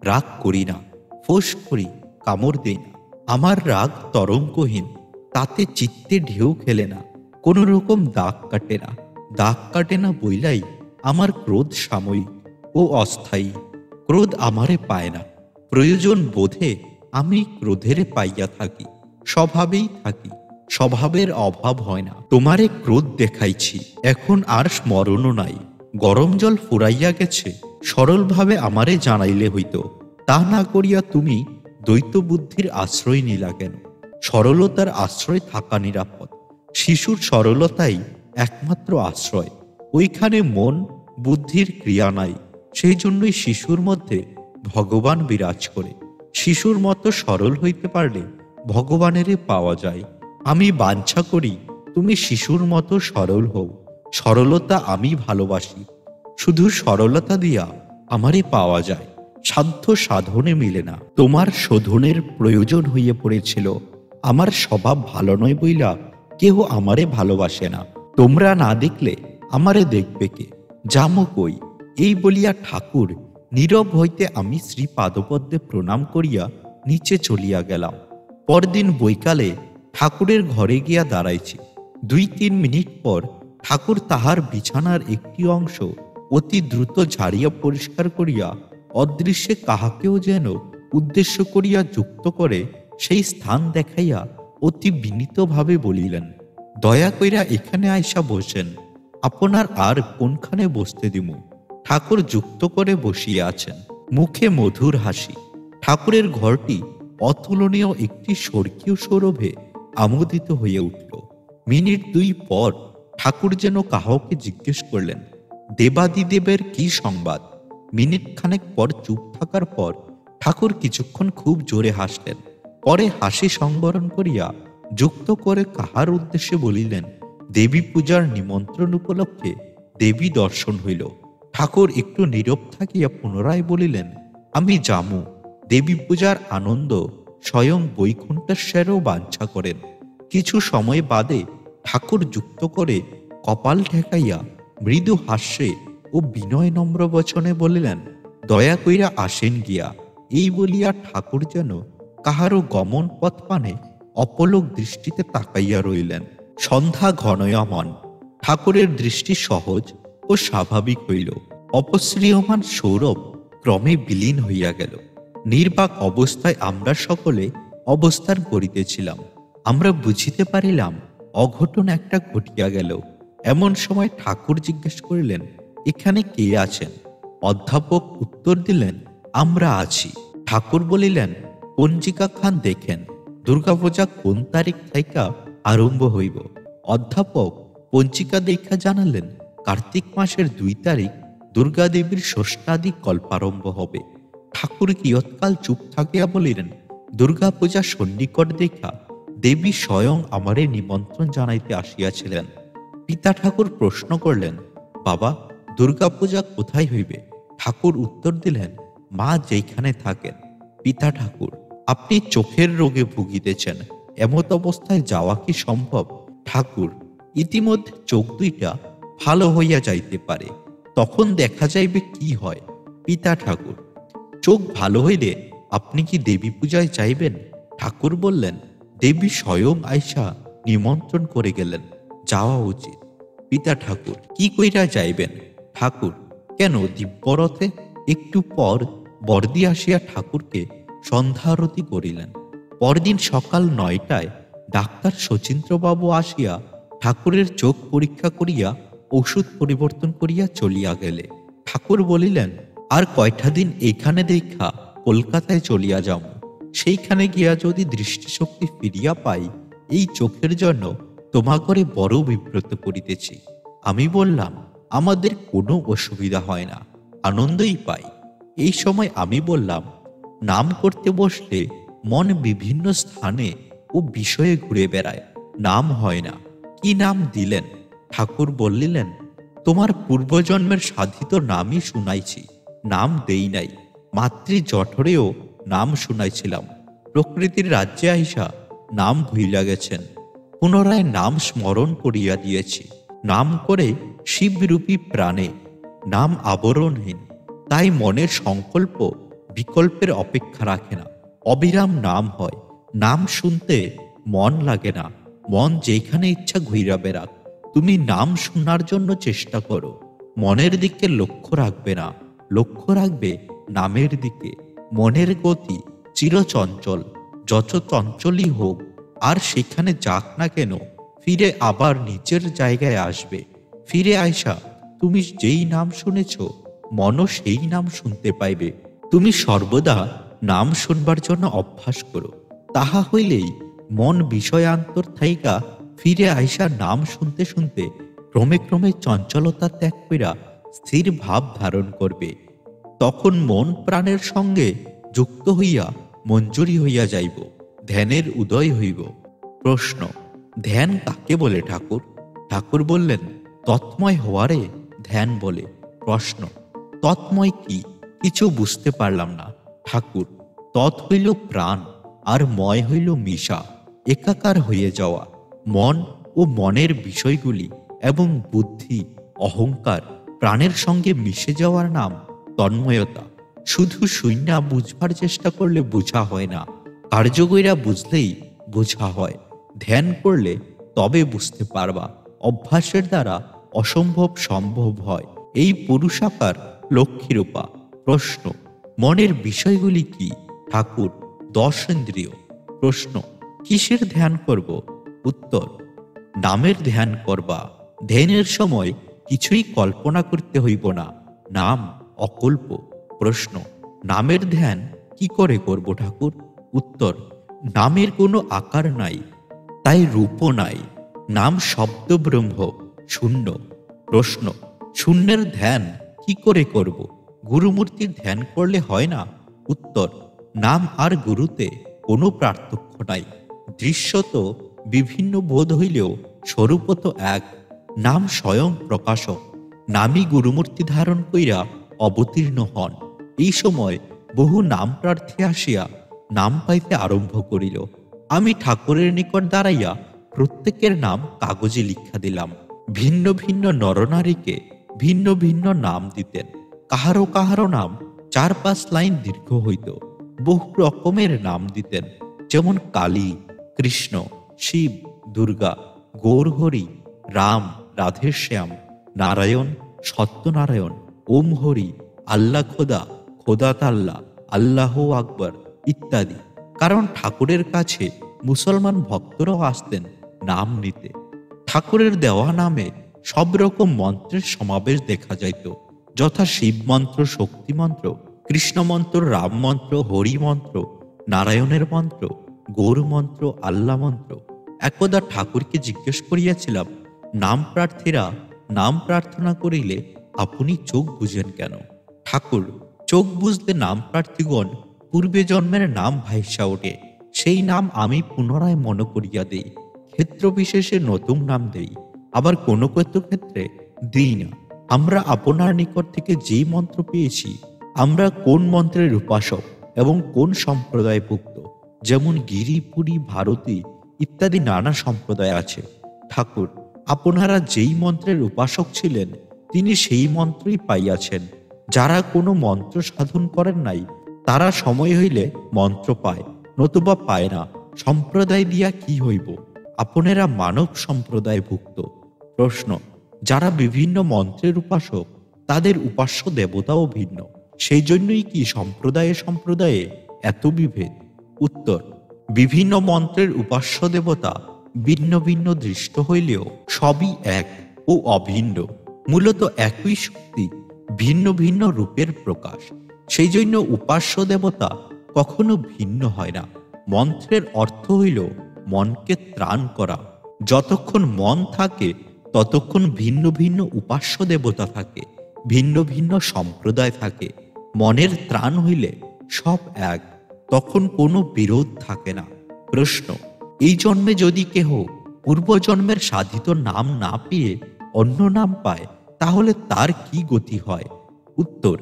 রাগ করি না, ফোঁস করি, কামড় দেই না। আমার রাগ তরঙ্গহীন, তাতে চিত্তে ঢেউ খেলে না, কোন রকম দাগ কাটে না। দাগ কাটে না বইলাই আমার ক্রোধ সাময়িক ও অস্থায়ী। ক্রোধ আমারে পায় না, প্রয়োজন বোধে আমি ক্রোধেরে পাইয়া থাকি, স্বভাবেই থাকি, স্বভাবের অভাব হয় না। তোমারে ক্রোধ দেখাইছি, এখন আর স্মরণও নাই। গরম জল ফুরাইয়া গেছে, সরলভাবে আমারে জানাইলে হইত। তা না করিয়া তুমি দ্বৈত বুদ্ধির আশ্রয় নিলা কেন? সরলতার আশ্রয় থাকা নিরাপদ। শিশুর সরলতাই একমাত্র আশ্রয়। ওইখানে মন বুদ্ধির ক্রিয়া নাই, সেই জন্যই শিশুর মধ্যে ভগবান বিরাজ করে। শিশুর মতো সরল হইতে পারলে ভগবানেরই পাওয়া যায়। আমি বাঞ্ছা করি তুমি শিশুর মতো সরল হও। সরলতা আমি ভালোবাসি। শুধু সরলতা দিয়া আমারই পাওয়া যায়, সাধ্য সাধনে মিলে না। তোমার শোধনের প্রয়োজন হইয়া পড়েছিল। আমার স্বভাব ভালো নয় বইলা কেহ আমারে ভালোবাসে না। তোমরা না দেখলে আমারে দেখবে কে? যামো কই? এই বলিয়া ঠাকুর নীরব হইতে আমি শ্রী পাদপদ্মে প্রণাম করিয়া নিচে চলিয়া গেলাম। পরদিন বৈকালে ঠাকুরের ঘরে গিয়া দাঁড়াইছি। 2-3 মিনিট পর ঠাকুর তাহার বিছানার একটি অংশ অতি দ্রুত ঝাড়িয়া পরিষ্কার করিয়া অদৃশ্যে কাহাকেও যেন উদ্দেশ্য করিয়া যুক্ত করে সেই স্থান দেখাইয়া অতি বিনীতভাবে বলিলেন, দয়া কইরা এখানে আইসা বসেন। আপনার আর কোনখানে বসতে দিমু? ঠাকুর যুক্ত করে বসিয়া আছেন, মুখে মধুর হাসি। ঠাকুরের ঘরটি অতুলনীয় একটি স্বর্গীয় সৌরভে আমোদিত হইয়া উঠল। মিনিট 2 পর ঠাকুর যেন কাহাকে জিজ্ঞেস করলেন, দেবাদিদেবের কি সংবাদ? মিনিট খানেক পর চুপ থাকার পর ঠাকুর কিছুক্ষণ খুব জোরে হাসলেন। পরে হাসি সংবরণ করিয়া যুক্ত করে কাহার উদ্দেশ্যে বলিলেন, দেবী পূজার নিমন্ত্রণ উপলক্ষে দেবী দর্শন হইল। ঠাকুর একটু নীরব থাকিয়া পুনরায় বলিলেন, আমি যামু। দেবী পূজার আনন্দ স্বয়ং বৈকুণ্ঠেশ্বরও বাঞ্ছা করেন। কিছু সময় বাদে ঠাকুর যুক্ত করে কপাল ঠেকাইয়া মৃদু হাস্যে ও বিনয় নম্র বচনে বলিলেন, দয়া কইরা আসেন গিয়া। এই বলিয়া ঠাকুর যেন কাহারও গমন পথ পানে অপলক দৃষ্টিতে তাকাইয়া রইলেন। সন্ধ্যা ঘনয়মান। ঠাকুরের দৃষ্টি সহজ ও স্বাভাবিক হইল। অপসৃয়মান সৌরভ ক্রমে বিলীন হইয়া গেল। নির্বাক অবস্থায় আমরা সকলে অবস্থান করিতেছিলাম। আমরা বুঝিতে পারিলাম অঘটন একটা ঘটিয়া গেল। এমন সময় ঠাকুর জিজ্ঞেস করিলেন, এখানে কে আছেন? অধ্যাপক উত্তর দিলেন, আমরা আছি। ঠাকুর বলিলেন, পঞ্জিকা খান দেখেন, দুর্গাপূজা কোন তারিখ থেকে আরম্ভ হইব? অধ্যাপক পঞ্জিকা দেখা জানালেন, কার্তিক মাসের 2 তারিখ দুর্গা দেবীর ষষ্ঠাদি কল্পারম্ভ হবে। ঠাকুর কিয়ৎকাল চুপ থাকিয়া বলিলেন, দুর্গাপূজা সন্নিকট দেখা দেবী স্বয়ং আমারে নিমন্ত্রণ জানাইতে আসিয়াছিলেন। পিতা ঠাকুর প্রশ্ন করলেন, বাবা, দুর্গাপূজা কোথায় হইবে? ঠাকুর উত্তর দিলেন, মা যেখানে থাকেন। পিতা ঠাকুর, আপনি চোখের রোগে ভুগিতেছেন, এমত অবস্থায় যাওয়া কি সম্ভব? ঠাকুর, ইতিমধ্যে চোখ 2টা ভালো হইয়া যাইতে পারে, তখন দেখা যাইবে কি হয়। পিতা ঠাকুর, চোখ ভালো হইলে আপনি কি দেবী পূজায় যাইবেন? ঠাকুর বললেন, দেবী স্বয়ং আইসা নিমন্ত্রণ করে গেলেন, যাওয়া উচিত। পিতা ঠাকুর, কি কইরা যাইবেন? ঠাকুর, কেন, দিব্যরথে। একটু পর বর্দি আসিয়া ঠাকুরকে সন্ধ্যারতি করিলেন। পরদিন সকাল 9টায় ডাক্তার শচীন্দ্রবাবু আসিয়া ঠাকুরের চোখ পরীক্ষা করিয়া ওষুধ পরিবর্তন করিয়া চলিয়া গেলে। ঠাকুর বলিলেন, আর কয়টা দিন এইখানে দেখা কলকাতায় চলিয়া যাও। সেইখানে গিয়া যদি দৃষ্টিশক্তি ফিরিয়া পাই, এই চোখের জন্য তোমাগরে বড় বিব্রত করিতেছি। আমি বললাম, আমাদের কোনো অসুবিধা হয় না, আনন্দই পাই। এই সময় আমি বললাম, নাম করতে বসলে মন বিভিন্ন স্থানে ও বিষয়ে ঘুরে বেড়ায়, নাম হয় না। কি নাম দিলেন? ঠাকুর বললেন, তোমার পূর্বজন্মের সাধিত নামই শুনাইছি, নাম দেই নাই। মাতৃ জঠরেও নাম শুনাইছিলাম, প্রকৃতির রাজ্যে আইসা নাম ভুইলা গেছেন। পুনরায় নাম স্মরণ করিয়া দিয়েছি। নাম করে শিবরূপী প্রাণে, নাম আবরণহীন, তাই মনের সংকল্প বিকল্পের অপেক্ষা রাখে না, অবিরাম নাম হয়। নাম শুনতে মন লাগে না, মন যেখানে ইচ্ছা ঘুইরা বেড়াক। তুমি নাম শোনার জন্য চেষ্টা করো, মনের দিকে লক্ষ্য রাখবে না, লক্ষ্য রাখবে নামের দিকে। মনের গতি চিরচঞ্চল, যত চঞ্চলই হোক, আর সেখানে যাক না কেন, ফিরে আবার নিচের জায়গায় আসবে। ফিরে আইসা তুমি যেই নাম শুনেছ, মনও সেই নাম শুনতে পাইবে। তুমি সর্বদা নাম শুনবার জন্য অভ্যাস করো, তাহা হইলেই মন বিষয়ান্তর থাইকা ফিরে আইসা নাম শুনতে শুনতে ক্রমে ক্রমে চঞ্চলতা ত্যাগ কইরা স্থির ভাব ধারণ করবে। তখন মন প্রাণের সঙ্গে যুক্ত হইয়া মঞ্জুরি হইয়া যাইব, ধ্যানের উদয় হইব। প্রশ্ন, ধ্যান কাকে বলে ঠাকুর? ঠাকুর বললেন, তৎময় হওয়ারে ধ্যান বলে। প্রশ্ন, তৎময় কি? কিছু বুঝতে পারলাম না। ঠাকুর, তৎ হইল প্রাণ, আর ময় হইল মিশা, একাকার হয়ে যাওয়া। মন ও মনের বিষয়গুলি এবং বুদ্ধি, অহংকার প্রাণের সঙ্গে মিশে যাওয়ার নাম তন্ময়তা। শুধু শূন্যা বুঝবার চেষ্টা করলে বোঝা হয় না, কার্যকরীরা বুঝলেই বোঝা হয়। ধ্যান করলে তবে বুঝতে পারবা, অভ্যাসের দ্বারা অসম্ভব সম্ভব হয়। এই পুরুষাকার লক্ষ্মীরূপা। প্রশ্ন, মনের বিষয়গুলি কি? ঠাকুর, 10 ইন্দ্রিয়। প্রশ্ন, কিসের ধ্যান করব? উত্তর, নামের ধ্যান করবা। ধ্যানের সময় কিছুই কল্পনা করতে হইব না, নাম অকল্প। প্রশ্ন, নামের ধ্যান কি করে করব ঠাকুর? উত্তর, নামের কোনো আকার নাই, তাই রূপও নাই। নাম শব্দ ব্রহ্ম, শূন্য। প্রশ্ন, শূন্যের ধ্যান কি করে করব? গুরুমূর্তির ধ্যান করলে হয় না? উত্তর, নাম আর গুরুতে কোনো পার্থক্য নাই। দৃশ্যত বিভিন্ন বোধ হইলেও স্বরূপত এক। নাম স্বয়ং প্রকাশক, নামই গুরুমূর্তি ধারণ কইরা অবতীর্ণ হন। এই সময় বহু নাম প্রার্থী আসিয়া নাম পাইতে আরম্ভ করিল। আমি ঠাকুরের নিকট দাঁড়াইয়া প্রত্যেকের নাম কাগজে লিখা দিলাম। ভিন্ন ভিন্ন নরনারীকে ভিন্ন ভিন্ন নাম দিতেন। কাহারো কাহারো নাম 4-5 লাইন দীর্ঘ হইত। বহু রকমের নাম দিতেন, যেমন কালী, কৃষ্ণ, শিব, দুর্গা, গৌরহরি, রাম, রাধেশ্যাম, নারায়ণ, সত্যনারায়ণ, ওম হরি, আল্লাহ খোদা, খোদা তাল্লা, আল্লাহ আকবর ইত্যাদি। কারণ ঠাকুরের কাছে মুসলমান ভক্তরাও আসতেন নাম নিতে। ঠাকুরের দেওয়া নামে সব রকম মন্ত্রের সমাবেশ দেখা যাইত, যথা শিব মন্ত্র, শক্তি মন্ত্র, কৃষ্ণ মন্ত্র, রাম মন্ত্র, হরি মন্ত্র, নারায়ণের মন্ত্র, গৌর মন্ত্র, আল্লাহ মন্ত্র। একদা ঠাকুরকে জিজ্ঞেস করিয়াছিলাম, নাম প্রার্থীরা নাম প্রার্থনা করিলে আপনি চোখ বুঝেন কেন? ঠাকুর, চোখ বুঝলে নাম প্রার্থীগণ পূর্বে জন্মের নাম ভাইসা ওঠে, সেই নাম আমি পুনরায় মনে করিয়া দেই। ক্ষেত্র বিশেষে নতুন নাম দেই, আবার কোনো কোনো ক্ষেত্রে দিই না। আমরা আপনার নিকট থেকে যেই মন্ত্র পেয়েছি, আমরা কোন মন্ত্রের উপাসক এবং কোন সম্প্রদায়ভুক্ত, যেমন গিরি, পুরী, ভারতী ইত্যাদি নানা সম্প্রদায় আছে। ঠাকুর, আপনারা যেই মন্ত্রের উপাসক ছিলেন, তিনি সেই মন্ত্রই পাইয়াছেন। যারা কোনো মন্ত্র সাধন করেন নাই, তারা সময় হইলে মন্ত্র পায়, নতুবা পায় না। সম্প্রদায় দিয়া কি হইব? আপনারা মানব সম্প্রদায়ভুক্ত। প্রশ্ন, যারা বিভিন্ন মন্ত্রের উপাসক, তাদের উপাস্য দেবতাও ভিন্ন, সেই জন্যই কি সম্প্রদায়ে সম্প্রদায়ে এত বিভেদ? উত্তর, বিভিন্ন মন্ত্রের উপাস্য দেবতা ভিন্ন ভিন্ন দৃষ্ট হইলেও সবই এক ও অভিন্ন। মূলত একই শক্তি ভিন্ন ভিন্ন রূপের প্রকাশ, সেই জন্য উপাস্য দেবতা কখনো ভিন্ন হয় না। মন্ত্রের অর্থ হইল মনকে ত্রাণ করা। যতক্ষণ মন থাকে ততক্ষণ ভিন্ন ভিন্ন উপাস্য দেবতা থাকে, ভিন্ন ভিন্ন সম্প্রদায় থাকে। মনের ত্রাণ হইলে সব এক, তখন কোনো বিরোধ থাকে না। প্রশ্ন, এই জন্মে যদি কেহ পূর্বজন্মের সাধিত নাম না পেয়ে অন্য নাম পায়, তাহলে তার কি গতি হয়? উত্তর,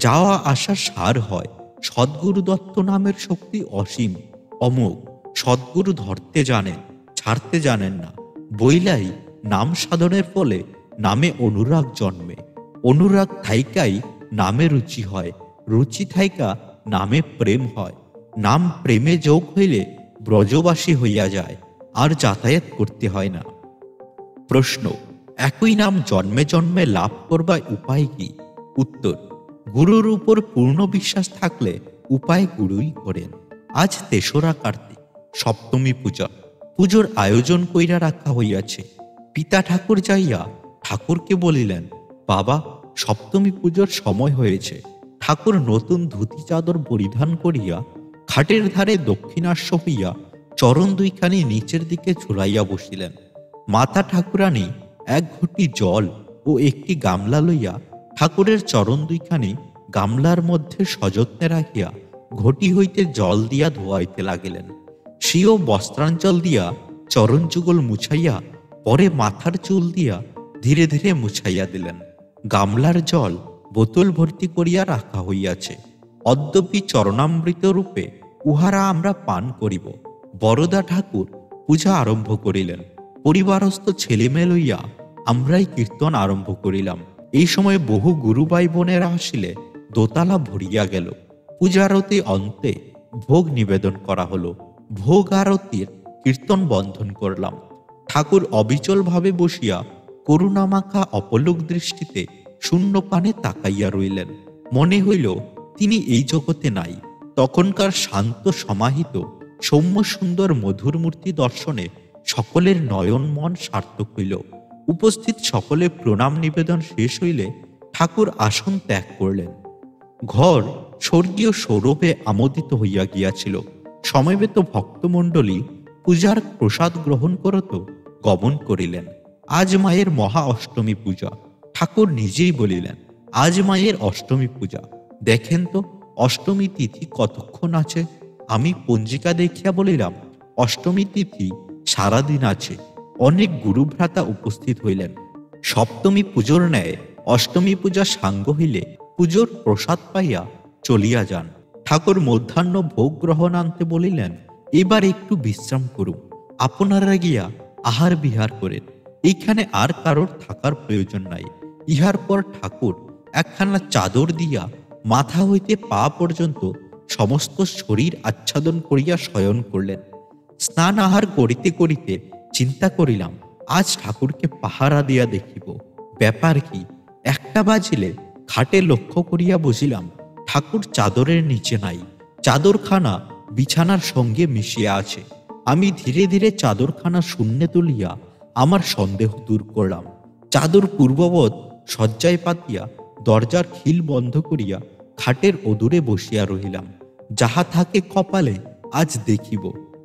যাওয়া আসা সার হয়। সদ্গুরু দত্ত নামের শক্তি অসীম, অমোঘ। সদ্গুরু ধরতে জানেন, ছাড়তে জানেন না। বইলাই নাম সাধনের ফলে নামে অনুরাগ জন্মে, অনুরাগ থাইকাই নামে রুচি হয়, রুচি থাইকা নামে প্রেম হয়, নাম প্রেমে যোগ হইলে ব্রজবাসী হইয়া যায়, আর যাতায়াত করতে হয় না। প্রশ্ন, একই নাম জন্মে জন্মে লাভ করবার উপায় কি? উত্তর, গুরুর উপর পূর্ণ বিশ্বাস থাকলে উপায় গুরুই করেন। আজ 3রা কার্তিক, সপ্তমী পূজা। পুজোর আয়োজন কইরা রাখা হইয়াছে। পিতা ঠাকুর যাইয়া ঠাকুরকে বলিলেন, বাবা, সপ্তমী পুজোর সময় হয়েছে। ঠাকুর নতুন ধুতি চাদর পরিধান করিয়া খাটের ধারে দক্ষিণাস্য হইয়া চরণ 2খানি নিচের দিকে ঝুলাইয়া বসিলেন। মাতা ঠাকুরানী 1 ঘটি জল ও একটি গামলা লইয়া ঠাকুরের চরণ 2খানি গামলার মধ্যে সযত্নে রাখিয়া ঘটি হইতে জল দিয়া ধোয়াইতে লাগিলেন। স্বীয় বস্ত্রাঞ্চল দিয়া চরণ যুগল মুছাইয়া পরে মাথার চুল দিয়া ধীরে ধীরে মুছাইয়া দিলেন। গামলার জল বোতল ভর্তি করিয়া রাখা হইয়াছে। অদ্যপি চরণামৃত রূপে উহারা আমরা পান করিব। বরদা ঠাকুর পূজা আরম্ভ করিলেন। পরিবারস্থ ছেলেমেয়ে লইয়া আমরাই কীর্তন আরম্ভ করিলাম। এই সময় বহু গুরু ভাই বোনেরা আসিলে দোতলা ভরিয়া গেল। পূজারতি অন্তে ভোগ নিবেদন করা হলো। ভোগ আরতির কীর্তন বন্ধন করলাম। ঠাকুর অবিচল ভাবে বসিয়া করুণামাখা অপলোক দৃষ্টিতে শূন্য পানে তাকাইয়া রইলেন। মনে হইল তিনি এই জগতে নাই। তখনকার শান্ত সমাহিত সৌম্য সুন্দর মধুর মূর্তি দর্শনে সকলের নয়ন মন সার্থক হইল। উপস্থিত সকলে প্রণাম নিবেদন শেষ হইলে ঠাকুর আসন ত্যাগ করলেন। ঘর স্বর্গীয় সৌরভে আমোদিত হইয়া গিয়াছিল। সমবেত ভক্তমণ্ডলী পূজার প্রসাদ গ্রহণ করত গমন করিলেন। আজ মায়ের মহা অষ্টমী পূজা। ঠাকুর নিজেই বলিলেন, আজ মায়ের অষ্টমী পূজা। দেখেন তো অষ্টমী তিথি কতক্ষণ আছে। আমি পঞ্জিকা দেখিয়া বলিলাম, অষ্টমী তিথি সারাদিন আছে। অনেক গুরুভ্রাতা উপস্থিত হইলেন। সপ্তমী পুজোর ন্যায় অষ্টমী পূজা সাঙ্গ হইলে পুজোর প্রসাদ পাইয়া চলিয়া যান। ঠাকুর মধ্যাহ্ন ভোগ গ্রহণ আনতে বলিলেন, এবার একটু বিশ্রাম করুন। আপনারা গিয়া আহার বিহার করেন। এইখানে আর কারোর থাকার প্রয়োজন নাই। ইহার পর ঠাকুর একখানা চাদর দিয়া মাথা হইতে পা পর্যন্ত সমস্ত শরীর আচ্ছাদন করিয়া শয়ন করলেন। স্নান আহার করিতে করিতে চিন্তা করিলাম, আজ ঠাকুরকে পাহারা দিয়া দেখিব। ব্যাপার কি? 1টা বাজিলে খাটে লক্ষ্য করিয়া বুঝিলাম ঠাকুর চাদরের নিচে নাই। চাদরখানা বিছানার সঙ্গে মিশিয়া আছে। আমি ধীরে ধীরে চাদরখানা শূন্যে তুলিয়া আমার সন্দেহ দূর করলাম। চাদর পূর্ববৎ শয্যায় পাতিয়া দরজার খিল বন্ধ করিয়া খাটের অদূরে বসিয়া রহিলাম। যাহা থাকে কপালে আজ দেখিব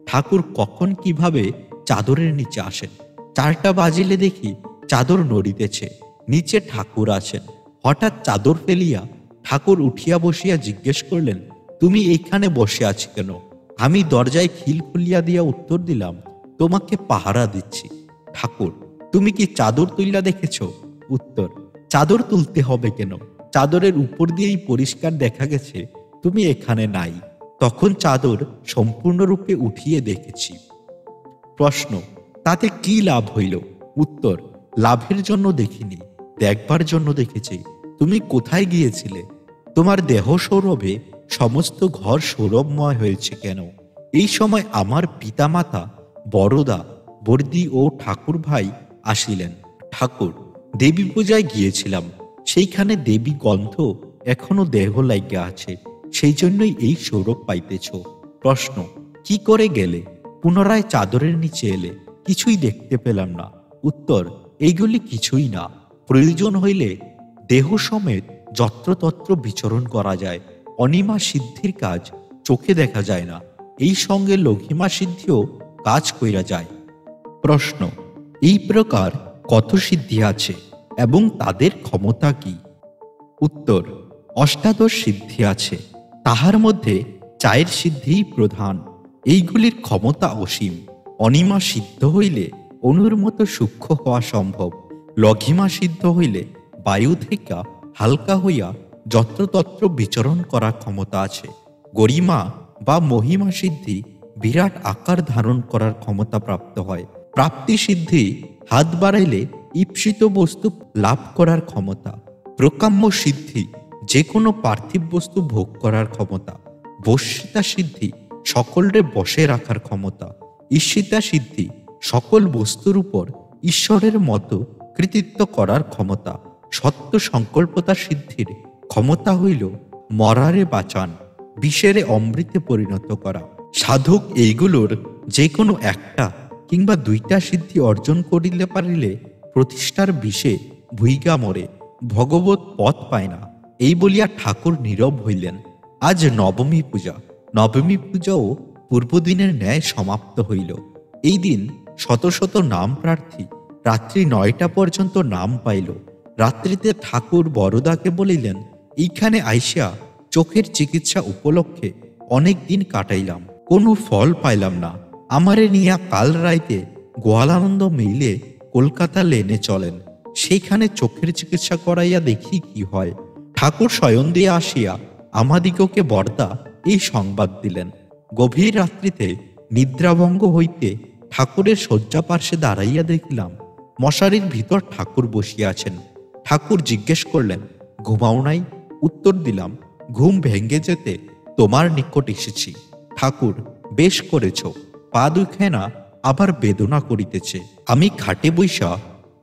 ঠাকুর কখন কিভাবে চাদরের নিচে আসেন। 4টা বাজিলে দেখি চাদর নড়িতেছে, নিচে ঠাকুর আছেন। হঠাৎ চাদর ফেলিয়া ঠাকুর উঠিয়া বসিয়া জিজ্ঞেস করলেন, তুমি এইখানে বসে আছি কেন? আমি দরজায় খিল খুলিয়া দিয়া উত্তর দিলাম, তোমাকে পাহারা দিচ্ছি। ঠাকুর, তুমি কি চাদর তুলিয়া দেখেছ? উত্তর, চাদর তুলতে হবে কেন? চাদরের উপর দিয়েই পরিষ্কার দেখা গেছে তুমি এখানে নাই। তখন চাদর সম্পূর্ণরূপে উঠিয়ে দেখেছি। প্রশ্ন, তাতে কি লাভ হইল? উত্তর, লাভের জন্য দেখিনি, দেখবার জন্য দেখেছি। তুমি কোথায় গিয়েছিলে? তোমার দেহ সৌরভে সমস্ত ঘর সৌরভময় হয়েছে কেন? এই সময় আমার পিতামাতা, বড়দা, বর্দি ও ঠাকুর ভাই আসিলেন। ঠাকুর, দেবী পূজায় গিয়েছিলাম, সেইখানে দেবী গন্ধ এখনো দেহ লাগিয়া আছে, সেই জন্যই এই সৌরভ পাইতেছ। প্রশ্ন, কি করে গেলে? পুনরায় চাদরের নিচে এলে, কিছুই দেখতে পেলাম না। উত্তর, এইগুলি কিছুই না। প্রয়োজন হইলে দেহ সমেত যত্রতত্র বিচরণ করা যায়। অনিমা সিদ্ধির কাজ চোখে দেখা যায় না, এই সঙ্গে লঘিমা সিদ্ধিও কাজ কইরা যায়। প্রশ্ন, এই প্রকার কত সিদ্ধি আছে এবং তাদের ক্ষমতা কি? উত্তর, 8 সিদ্ধি আছে। তাহার মধ্যে 4 সিদ্ধিই প্রধান। এইগুলির ক্ষমতা অসীম। অনিমা সিদ্ধ হইলে অনুর মতো সূক্ষ্ম হওয়া সম্ভব। লঘিমা সিদ্ধ হইলে বায়ু থেকে হালকা হইয়া যত্রতত্র বিচরণ করার ক্ষমতা আছে। গরিমা বা মহিমা সিদ্ধি বিরাট আকার ধারণ করার ক্ষমতা প্রাপ্ত হয়। প্রাপ্তি সিদ্ধি হাত বাড়াইলে ঈপ্সিত বস্তু লাভ করার ক্ষমতা। প্রকাম্য সিদ্ধি যে কোনো পার্থিব বস্তু ভোগ করার ক্ষমতা। বশ্যিতা সিদ্ধি সকলরে বশে রাখার ক্ষমতা। ঈশিতা সিদ্ধি সকল বস্তুর উপর ঈশ্বরের মতো কৃতিত্ব করার ক্ষমতা। সত্য সংকল্পতা সিদ্ধির ক্ষমতা হইল মরারে বাঁচান, বিষেরে অমৃতে পরিণত করা। সাধক এইগুলোর যে কোনো একটা কিংবা 2টা সিদ্ধি অর্জন করিলে পারিলে প্রতিষ্ঠার বিষে ভুইগা মরে, ভগবত পথ পায় না। এই বলিয়া ঠাকুর নীরব হইলেন। আজ নবমী পূজা। নবমী পূজাও পূর্বদিনের ন্যায় সমাপ্ত হইল। এই দিন শত শত নাম প্রার্থী রাত্রি 9টা পর্যন্ত নাম পাইল। রাত্রিতে ঠাকুর বরদাকে বলিলেন, এইখানে আইসা চোখের চিকিৎসা উপলক্ষে অনেক দিন কাটাইলাম, কোনো ফল পাইলাম না। আমারে নিয়া কাল রাইতে গোয়ালানন্দ মেইলে কলকাতা লেনে চলেন, সেইখানে চোখের চিকিৎসা করাইয়া দেখি কি হয়। ঠাকুর স্বয়ং দিয়ে আসিয়া আমাদিগকে বরদা এই সংবাদ দিলেন। গভীর রাত্রিতে নিদ্রাভঙ্গ হইতে ঠাকুরের শয্যা পার্শ্বে দাঁড়াইয়া দেখিলাম মশারির ভিতর ঠাকুর বসিয়া আছেন। ঠাকুর জিজ্ঞেস করলেন, ঘুমাও নাই? উত্তর দিলাম, ঘুম ভেঙ্গে যেতে তোমার নিকট এসেছি। ঠাকুর, বেশ করেছ, পা দুখানা আবার বেদনা করিতেছে। আমি খাটে বইসা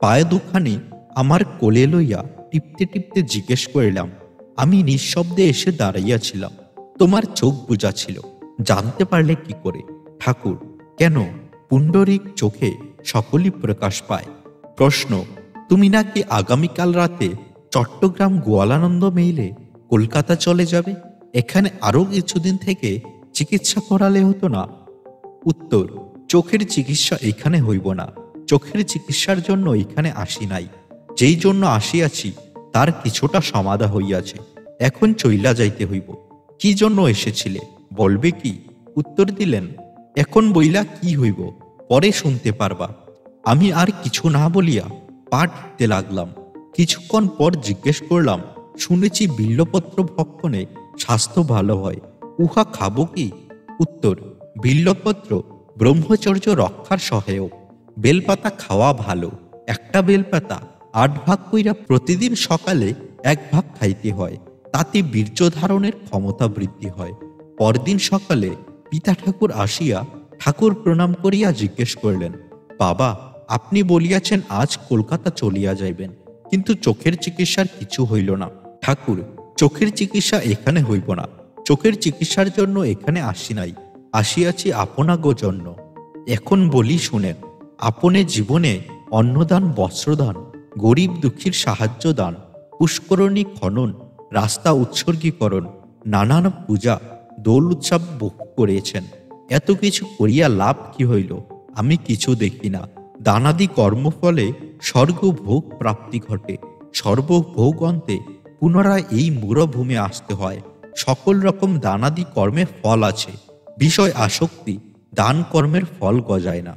পায়ে দুখানি আমার কোলে লইয়া টিপতে টিপতে জিজ্ঞেস করিলাম, আমি নিঃশব্দে এসে দাঁড়াইয়াছিলাম, তোমার চোখ বুজা ছিল, জানতে পারলে কি করে? ঠাকুর, কেন, পুণ্ডরিক চোখে সকলই প্রকাশ পায়। প্রশ্ন, তুমি নাকি আগামীকাল রাতে চট্টগ্রাম গোয়ালানন্দ মেইলে কলকাতা চলে যাবে? এখানে আরো কিছুদিন থেকে চিকিৎসা করালে হতো না? উত্তর, চোখের চিকিৎসা এখানে হইব না। চোখের চিকিৎসার জন্য এখানে আসি নাই, যেই জন্য আসিয়াছি তার কিছুটা সমাধা হইয়াছে, এখন চইলা যাইতে হইব। কি জন্য এসেছিলে বলবে কি? উত্তর দিলেন, এখন বইলা কি হইব, পরে শুনতে পারবা। আমি আর কিছু না বলিয়া পাঠ দিতে লাগলাম। কিছুক্ষণ পর জিজ্ঞেস করলাম, শুনেছি বিল্বপত্র ভক্ষণে স্বাস্থ্য ভালো হয়, উহা খাবো কি? উত্তর, বিল্বপত্র ব্রহ্মচর্য রক্ষার সহায়ক। বেলপাতা খাওয়া ভালো। একটা বেলপাতা 8 ভাগ কইরা প্রতিদিন সকালে 1 ভাগ খাইতে হয়, তাতে বীর্য ধারণের ক্ষমতা বৃদ্ধি হয়। পরদিন সকালে পিতা ঠাকুর আসিয়া ঠাকুর প্রণাম করিয়া জিজ্ঞেস করলেন, বাবা, আপনি বলিয়াছেন আজ কলকাতা চলিয়া যাইবেন, কিন্তু চোখের চিকিৎসার কিছু হইল না। ঠাকুর, চোখের চিকিৎসা এখানে হইব না। চোখের চিকিৎসার জন্য এখানে আসি নাই, আসিয়াছি আপনাগো জন্য। এখন বলি শুনেন। আপনে জীবনে অন্নদান, বস্ত্রদান, গরিব দুঃখীর সাহায্য দান, পুষ্করণী খনন, রাস্তা উৎসর্গীকরণ, নানান পূজা, দোল উৎসব বহু করিয়েছেন। এত কিছু করিয়া লাভ কি হইল? আমি কিছু দেখি না। দানাদি কর্মফলে স্বর্গভোগ প্রাপ্তি ঘটে। সর্বভোগ অন্তে পুনরায় এই মূরভূমে আসতে হয়। সকল রকম দানাদি কর্মের ফল আছে। বিষয় আসক্তি দান কর্মের ফল গজায় না।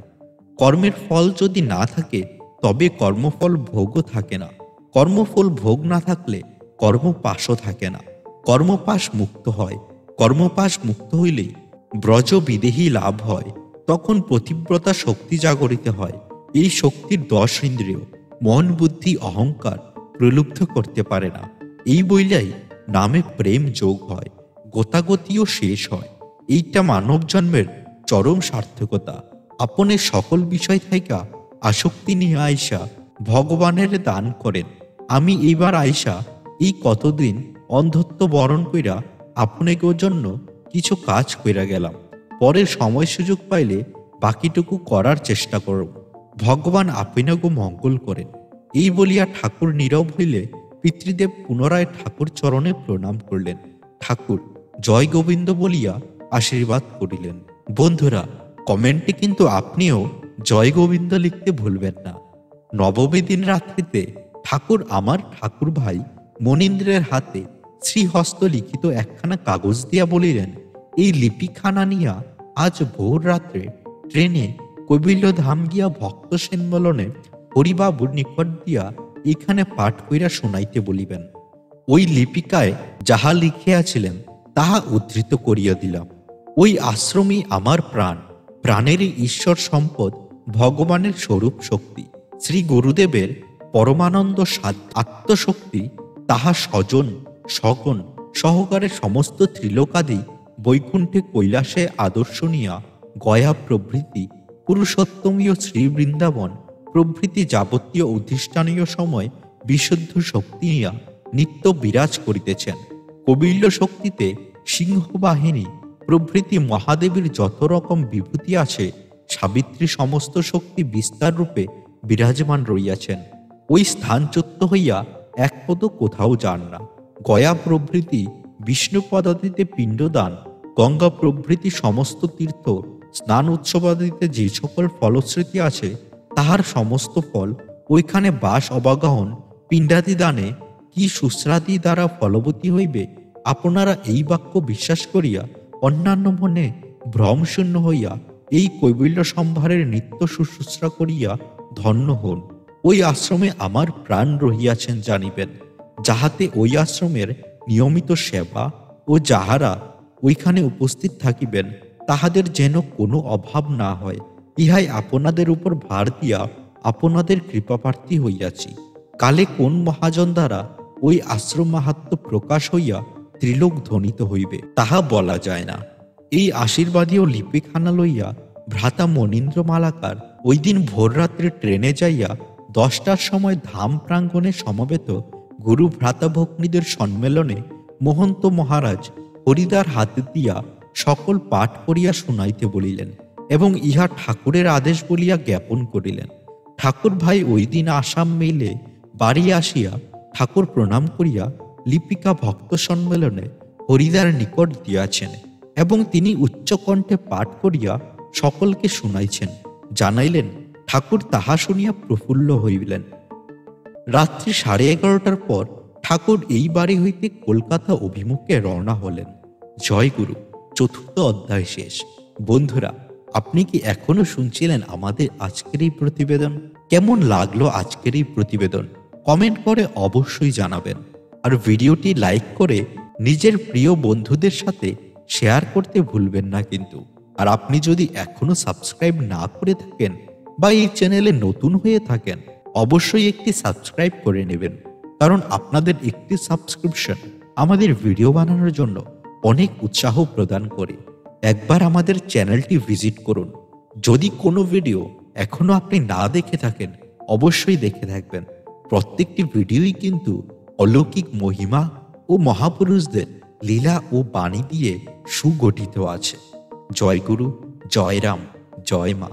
কর্মের ফল যদি না থাকে তবে কর্মফল ভোগও থাকে না। কর্মফল ভোগ না থাকলে কর্মপাশও থাকে না। কর্মপাশ মুক্ত হয়। কর্মপাশ মুক্ত হইলেই ব্রজ বিদেহী লাভ হয়। তখন পতিব্রতা শক্তি জাগরিত হয়। এই শক্তির 10 ইন্দ্রিয় মন, বুদ্ধি, অহংকার প্রলুব্ধ করতে পারে না। এই বইলাই নামে প্রেম যোগ হয়, গোতাগতিও শেষ হয়। এইটা মানব জন্মের চরম সার্থকতা। আপনি সকল বিষয় থাইকা আসক্তি নিয়ে আইসা ভগবানের দান করেন। আমি এইবার আইসা এই কতদিন অন্ধত্ব বরণ কইরা আপনাকেও জন্য কিছু কাজ কইরা গেলাম। পরের সময় সুযোগ পাইলে বাকিটুকু করার চেষ্টা করব। ভগবান আপনাকেও মঙ্গল করেন। এই বলিয়া ঠাকুর নীরব হইলে পিতৃদেব পুনরায় ঠাকুর চরণে প্রণাম করলেন। ঠাকুর জয় গোবিন্দ বলিয়া আশীর্বাদ করিলেন। বন্ধুরা, কমেন্টে কিন্তু আপনিও জয় গোবিন্দ লিখতে ভুলবেন না। নবমী দিন রাত্রিতে ঠাকুর আমার ঠাকুর ভাই মনীন্দ্রের হাতে শ্রীহস্ত লিখিত একখানা কাগজ দিয়া বলিলেন, এই লিপিখানা নিয়া আজ ভোর রাত্রে ট্রেনে কৈবল্য ধাম গিয়া ভক্ত সেনমলনে হরিবাবুর নিকট দিয়া এখানে পাঠ কইরা শুনাইতে বলিবেন। ওই লিপিকায় যাহা লিখিয়াছিলেন তাহা উদ্ধৃত করিয়া দিলাম। ওই আশ্রমই আমার প্রাণ, প্রাণেরই ঈশ্বর সম্পদ, ভগবানের স্বরূপ শক্তি। শ্রী গুরুদেবের পরমানন্দ আত্মশক্তি তাহা স্বজন স্বগণ সহকারে সমস্ত ত্রিলোকাদি বৈকুণ্ঠে কৈলাসে আদর্শনিয়া গয়া প্রভৃতি পুরুষোত্তমীয় শ্রীবৃন্দাবন প্রভৃতি যাবতীয় অধিষ্ঠানীয় সময় বিশুদ্ধ শক্তি নিয়া নিত্য বিরাজ করিতেছেন। কবিল্য শক্তিতে সিংহবাহিনী প্রভৃতি মহাদেবীর যত রকম বিভূতি আছে, সাবিত্রী সমস্ত শক্তি বিস্তার রূপে বিরাজমান রইয়াছেন। ওই স্থানচ্যুত হইয়া এক পদ কোথাও যান না। গয়া প্রভৃতি বিষ্ণু পদাদিতে পিণ্ডদান, গঙ্গা প্রভৃতি সমস্ত তীর্থ স্নান উৎসবাদিতে যে সকল ফলশ্রুতি আছে তাহার সমস্ত ফল ওইখানে বাস অবগাহন পিণ্ডাদি দানে কি সুশ্রাদি দ্বারা ফলবতী হইবে, আপনারা এই বাক্য বিশ্বাস করিয়া অন্যান্য মনে ভ্রমশূন্য হইয়া এই কৈবল্য সম্ভারের নিত্য শুশ্রূষা করিয়া ধন্য হন। ওই আশ্রমে আমার প্রাণ রহিয়াছেন জানিবেন, যাহাতে ওই আশ্রমের নিয়মিত সেবা ও যাহারা ওইখানে উপস্থিত থাকিবেন তাহাদের যেন কোনো অভাব না হয়, ইহাই আপনাদের উপর ভার দিয়া আপনাদের কৃপাপ্রার্থী হইয়াছি। কালে কোন মহাজন দ্বারা ওই আশ্রম মাহাত্ম্য প্রকাশ হইয়া ত্রিলোক ধ্বনিত হইবে তাহা বলা যায় না। এই আশীর্বাদীয় লিপিখানা লইয়া ভ্রাতা মনীন্দ্র মালাকার ওই দিন ভোররাত্রে ট্রেনে যাইয়া 10টার সময় ধাম প্রাঙ্গণে সমবেত গুরু ভ্রাতা ভগ্নীদের সম্মেলনে মহন্ত মহারাজ হরিদার হাতে দিয়া সকল পাঠ করিয়া শুনাইতে বলিলেন এবং ইহা ঠাকুরের আদেশ বলিয়া জ্ঞাপন করিলেন। ঠাকুর ভাই ওই দিন আসাম মেলে বাড়ি আসিয়া ঠাকুর প্রণাম করিয়া লিপিকা ভক্ত সম্মেলনে হরিদার নিকট দিয়াছেন এবং তিনি উচ্চকণ্ঠে পাঠ করিয়া সকলকে শুনাইছেন। জানাইলেন ঠাকুর তাহা শুনিয়া প্রফুল্ল হইলেন। রাত্রি 11:30টার পর ঠাকুর এই বাড়ি হইতে কলকাতা অভিমুখে রওনা হলেন। জয় গুরু। চতুর্থ অধ্যায় শেষ। বন্ধুরা, আপনি কি এখনো শুনছিলেন আমাদের আজকের এই প্রতিবেদন? কেমন লাগলো আজকের এই প্রতিবেদন কমেন্ট করে অবশ্যই জানাবেন। আর ভিডিওটি লাইক করে নিজের প্রিয় বন্ধুদের সাথে শেয়ার করতে ভুলবেন না কিন্তু। আর আপনি যদি এখনো সাবস্ক্রাইব না করে থাকেন বা এই চ্যানেলে নতুন হয়ে থাকেন, অবশ্যই একটি সাবস্ক্রাইব করে নেবেন, কারণ আপনাদের একটি সাবস্ক্রিপশন আমাদের ভিডিও বানানোর জন্য অনেক উৎসাহ প্রদান করে। একবার আমাদের চ্যানেলটি ভিজিট করুন। যদি কোনো ভিডিও এখনো আপনি না দেখে থাকেন, অবশ্যই দেখে থাকবেন। প্রত্যেকটি ভিডিওই কিন্তু অলৌকিক মহিমা ও মহাপুরুষদের লীলা ও বাণী দিয়ে সুগঠিত আছে। জয় গুরু, জয় রাম, জয় মা।